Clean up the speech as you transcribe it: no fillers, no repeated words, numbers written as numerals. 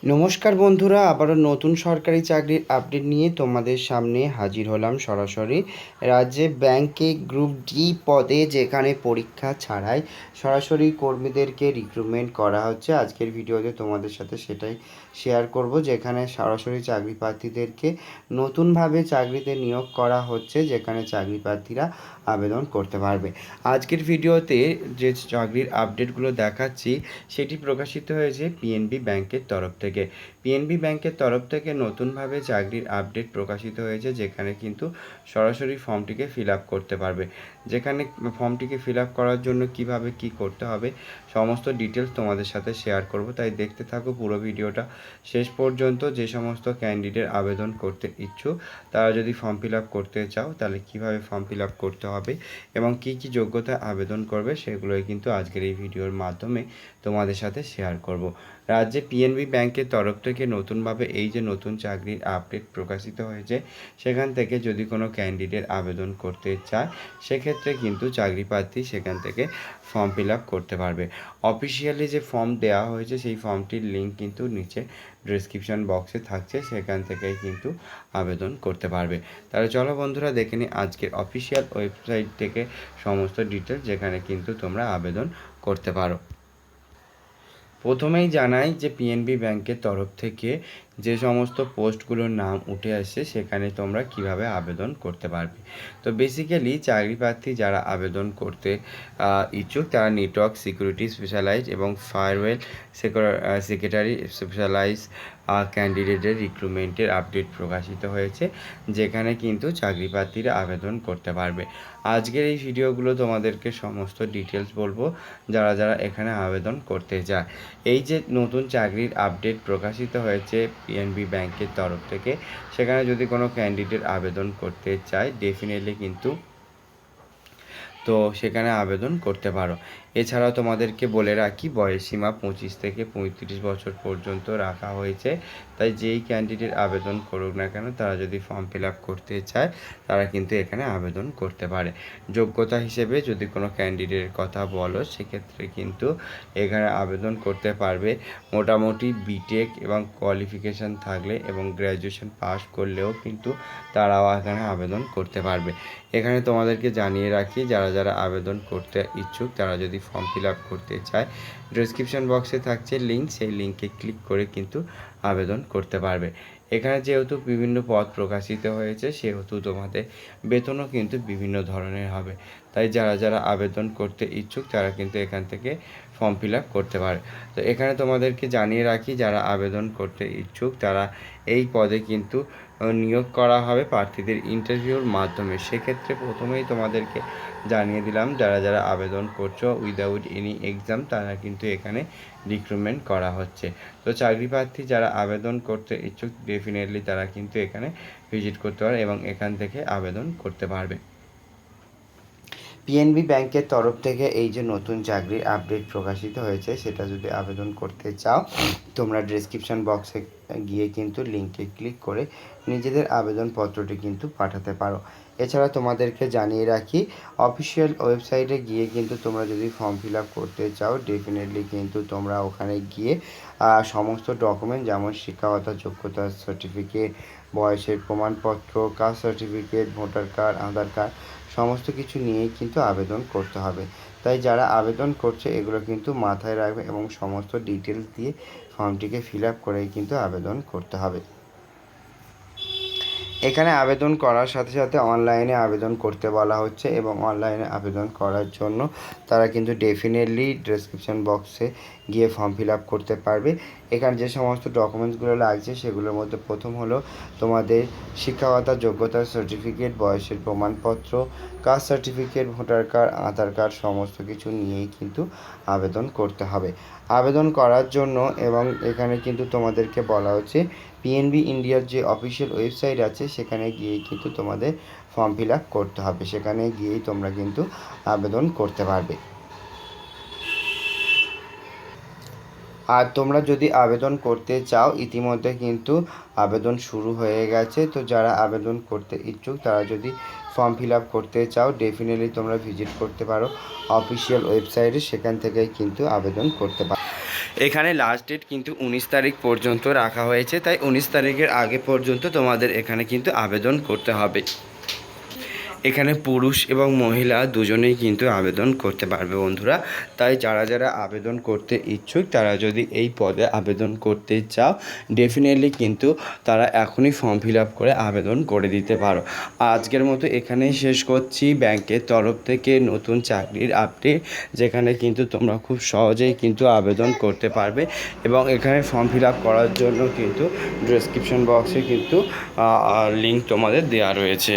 নমস্কার বন্ধুরা, আবারও নতুন সরকারি চাকরির আপডেট নিয়ে তোমাদের সামনে হাজির হলাম সরাসরি। রাজ্যে ব্যাংকে গ্রুপ ডি পদে যেখানে পরীক্ষা ছাড়াই সরাসরি কর্মীদেরকে রিক্রুটমেন্ট করা হচ্ছে। আজকের ভিডিওতে তোমাদের সাথে সেটাই শেয়ার করব, যেখানে সরাসরি চাকরি প্রার্থীদেরকে নতুনভাবে চাকরিতে নিয়োগ করা হচ্ছে, যেখানে চাকরি প্রার্থীরা আবেদন করতে পারবে। আজকের ভিডিওতে যে চাকরির আপডেটগুলো দেখাচ্ছি সেটি প্রকাশিত হয়েছে পিএনবি ব্যাংকের তরফ থেকে। পিএনবি ব্যাংকের তরফ থেকে নতুনভাবে চাকরির আপডেট প্রকাশিত হয়েছে, যেখানে কিন্তু সরাসরি ফর্মটিকে ফিল আপ করতে পারবে। যেখানে ফর্মটিকে ফিল আপ করার জন্য কিভাবে কি করতে হবে সমস্ত ডিটেলস তোমাদের সাথে শেয়ার করব, তাই দেখতে থাকো পুরো ভিডিওটা শেষ পর্যন্ত। যে সমস্ত ক্যান্ডিডেট আবেদন করতে ইচ্ছুক তারা যদি ফর্ম ফিল আপ করতে চাও তাহলে কিভাবে ফর্ম ফিল আপ করতে হবে এবং কি কি যোগ্যতায় আবেদন করবে সেগুলোই কিন্তু আজকের এই ভিডিওর মাধ্যমে তোমাদের সাথে শেয়ার করব। রাজ্যে পিএনবি ব্যাংকের তরফ থেকে নতুনভাবে এই যে নতুন চাকরির আপডেট প্রকাশিত হয়েছে, সেখান থেকে যদি কোনো ক্যান্ডিডেট আবেদন করতে চায় সেক্ষেত্রে কিন্তু চাকরি প্রার্থী সেখান থেকে ফর্ম ফিল আপ করতে পারবে। অফিসিয়ালি যে ফর্ম দেওয়া হয়েছে সেই ফর্মটির লিঙ্ক কিন্তু নিচে ডেসক্রিপশন বক্সে থাকছে, সেখান থেকেই কিন্তু আবেদন করতে পারবে। তাহলে চলো বন্ধুরা দেখে নিই আজকের অফিসিয়াল ওয়েবসাইট থেকে সমস্ত ডিটেলস, যেখানে কিন্তু তোমরা আবেদন করতে পারো। প্রথমেই জানাই যে পিএনবি ব্যাংকের তরফ থেকে যে সমস্ত পোস্টগুলোর নাম উঠে আসছে সেখানে তোমরা কিভাবে আবেদন করতে পারবে। তো বেসিক্যালি চাকরি প্রার্থী যারা আবেদন করতে ইচ্ছুক তারা নেটওয়ার্ক সিকিউরিটি স্পেশালাইজ এবং ফায়ারওয়েল সেক্রেটারি স্পেশালাইজ ক্যান্ডিডেটের রিক্রুটমেন্টের আপডেট প্রকাশিত হয়েছে, যেখানে কিন্তু চাকরি প্রার্থীরা আবেদন করতে পারবে। আজকের এই ভিডিওগুলো তোমাদেরকে সমস্ত ডিটেলস বলবো যারা যারা এখানে আবেদন করতে চায়। এই যে নতুন চাকরির আপডেট প্রকাশিত হয়েছে পিএনবি ব্যাংকের তরফ থেকে, সেখানে যদি কোনো ক্যান্ডিডেট আবেদন করতে চায় ডেফিনেটলি কিন্তু তো সেখানে আবেদন করতে পারো। এছাড়াও তোমাদেরকে বলে রাখি বয়সসীমা 25 থেকে 35 বছর পর্যন্ত রাখা হয়েছে, তাই যেই ক্যান্ডিডেট আবেদন করুক না কেন তারা যদি ফর্ম ফিল আপ করতে চায় তারা কিন্তু এখানে আবেদন করতে পারে। যোগ্যতা হিসেবে যদি কোনো ক্যান্ডিডেটের কথা বলো সেক্ষেত্রে কিন্তু এখানে আবেদন করতে পারবে মোটামুটি বিটেক এবং কোয়ালিফিকেশান থাকলে এবং গ্র্যাজুয়েশন পাস করলেও কিন্তু তারাও এখানে আবেদন করতে পারবে। এখানে তোমাদেরকে জানিয়ে রাখি যারা যারা আবেদন করতে ইচ্ছুক তারা যদি ফর্ম ফিল আপ করতে চায় ডেসক্রিপশন বক্সে থাকছে লিঙ্ক, সেই লিঙ্কে ক্লিক করে কিন্তু আবেদন করতে পারবে। এখানে যেহেতু বিভিন্ন পদ প্রকাশিত হয়েছে সেহেতু তোমাদের বেতনও কিন্তু বিভিন্ন ধরনের হবে, তাই যারা যারা আবেদন করতে ইচ্ছুক তারা কিন্তু এখান থেকে ফর্ম ফিল আপ করতে পারে। তো এখানে তোমাদেরকে জানিয়ে রাখি যারা আবেদন করতে ইচ্ছুক তারা এই পদে কিন্তু নিয়োগ করা হবে প্রার্থীদের ইন্টারভিউর মাধ্যমে। সেক্ষেত্রে প্রথমেই তোমাদেরকে জানিয়ে দিলাম যারা যারা আবেদন করছো উইদাউট এনি এক্সাম তারা কিন্তু এখানে রিক্রুটমেন্ট করা হচ্ছে। তো চাকরি প্রার্থী যারা আবেদন করতে ইচ্ছুক ডেফিনেটলি তারা কিন্তু এখানে ভিজিট করতে পারে এবং এখান থেকে আবেদন করতে পারবে। পিএনবি ব্যাংকের তরফ থেকে এই যে নতুন চাকরির আপডেট প্রকাশিত হয়েছে সেটা যদি আবেদন করতে চাও তোমরা ডেসক্রিপশন বক্সে গিয়ে কিন্তু লিঙ্কে ক্লিক করে নিজেদের আবেদনপত্রটি কিন্তু পাঠাতে পারো। এছাড়া তোমাদেরকে জানিয়ে রাখি অফিসিয়াল ওয়েবসাইটে গিয়ে কিন্তু তোমরা যদি ফর্ম ফিল আপ করতে চাও ডেফিনেটলি কিন্তু তোমরা ওখানে গিয়ে সমস্ত ডকুমেন্ট যেমন শিক্ষাগত যোগ্যতা সার্টিফিকেট, বয়সের প্রমাণপত্র, কাস্ট সার্টিফিকেট, ভোটার কার্ড, আধার কার্ড সমস্ত কিছু নিয়েই কিন্তু আবেদন করতে হবে। তাই যারা আবেদন করছে এগুলো কিন্তু মাথায় রাখবে এবং সমস্ত ডিটেলস দিয়ে ফর্মটিকে ফিল আপ করেই কিন্তু আবেদন করতে হবে। এখানে আবেদন করার সাথে সাথে অনলাইনে আবেদন করতে বলা হচ্ছে এবং অনলাইনে আবেদন করার জন্য তারা কিন্তু ডেফিনেটলি ডেসক্রিপশন বক্সে গিয়ে ফর্ম ফিল আপ করতে পারবে। এখানে যে সমস্ত ডকুমেন্টসগুলো লাগছে সেগুলোর মধ্যে প্রথম হলো তোমাদের শিক্ষাগত যোগ্যতার সার্টিফিকেট, বয়সের প্রমাণপত্র, কাস্ট সার্টিফিকেট, ভোটার কার্ড, আধার কার্ড সমস্ত কিছু নিয়েই কিন্তু আবেদন করতে হবে। আবেদন করার জন্য এবং এখানে কিন্তু তোমাদেরকে বলা হচ্ছে পিএনবি ইন্ডিয়ার যে অফিসিয়াল ওয়েবসাইট আছে সেখানে গিয়েই কিন্তু তোমাদের ফর্ম ফিল আপ করতে হবে, সেখানে গিয়েই তোমরা কিন্তু আবেদন করতে পারবে। আর তোমরা যদি আবেদন করতে চাও ইতিমধ্যে কিন্তু আবেদন শুরু হয়ে গেছে, তো যারা আবেদন করতে ইচ্ছুক তারা যদি ফর্ম ফিল আপ করতে চাও ডেফিনেটলি তোমরা ভিজিট করতে পারো অফিসিয়াল ওয়েবসাইটে, সেখান থেকেই কিন্তু আবেদন করতে পারো। এখানে লাস্ট ডেট কিন্তু 19 তারিখ পর্যন্ত রাখা হয়েছে, তাই 19 তারিখের আগে পর্যন্ত তোমাদের এখানে কিন্তু আবেদন করতে হবে। এখানে পুরুষ এবং মহিলা দুজনেই কিন্তু আবেদন করতে পারবে বন্ধুরা। তাই যারা যারা আবেদন করতে ইচ্ছুক তারা যদি এই পদে আবেদন করতে চাও ডেফিনেটলি কিন্তু তারা এখনই ফর্ম ফিল আপ করে আবেদন করে দিতে পারো। আজকের মতো এখানেই শেষ করছি ব্যাংকের তরফ থেকে নতুন চাকরির আপডেট, যেখানে কিন্তু তোমরা খুব সহজেই কিন্তু আবেদন করতে পারবে এবং এখানে ফর্ম ফিল আপ করার জন্য কিন্তু ডেসক্রিপশন বক্সে কিন্তু লিঙ্ক তোমাদের দেওয়া রয়েছে।